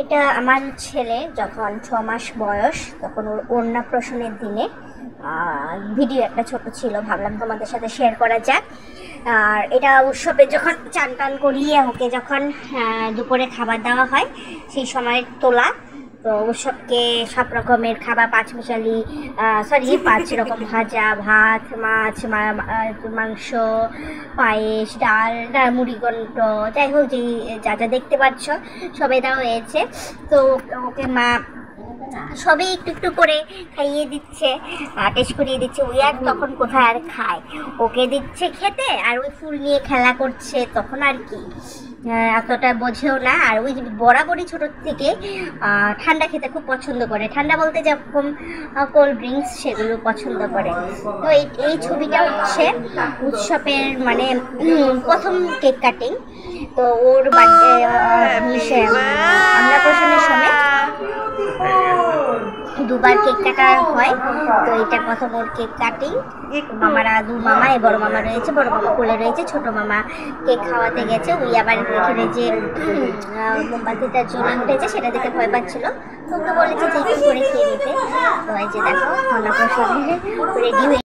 এটা আমার ছেলে যখন 6 মাস বয়স, তখন ওর অন্নপ্রাশনের দিনে ভিডিও একটা ছোট ছিল, ভাবলাম তোমাদের সাথে শেয়ার করা যাক। আর এটা উৎসবে যখন চান টান করিয়ে ওকে যখন দুপুরে খাবার দেওয়া হয় সেই সময় তোলা। তো উৎসবকে সব রকমের খাবার, পাঁচমিশালি 5 রকম ভাজা, ভাত, মাছ, মাংস, পায়েস, ডাল, মুড়িঘণ্ট, যাই হোক যে যা যা দেখতে পাচ্ছ সবাই দেওয়া হয়েছে। তো ওকে মা সবই একটু একটু করে খাইয়ে দিচ্ছে, টেস্ট করিয়ে দিচ্ছে। ওই আর তখন কোথায় আর খায়, ওকে দিচ্ছে খেতে আর ওই ফুল নিয়ে খেলা করছে, তখন আর কি এতটা বোঝেও না। আর ওই বরাবরই ছোটোর থেকে ঠান্ডা খেতে খুব পছন্দ করে, ঠান্ডা বলতে যেরকম কোল্ড ড্রিঙ্কস সেগুলো পছন্দ করে। তো এই ছবিটা হচ্ছে উৎসবের মানে প্রথম কেক কাটিং। তো ওর অন্নপ্রাশনের সময় দুবার কেক কাটা হয়। তো এটা প্রথম ওর কেক কাটিং। মামারা, দু মামা, বড় মামা রয়েছে, বড় মামা কোলে রয়েছে, ছোট মামা কেক খাওয়াতে গেছে। ওই আবার এখানে যে মোমবাতিটা জ্বলে উঠেছে সেটা দেখে ভয় পাচ্ছিল, ওকে বলেছে যে একটু করে খেয়ে নিতে। তো এই যে দেখো অন্নপ্রাশনে রেডি হয়ে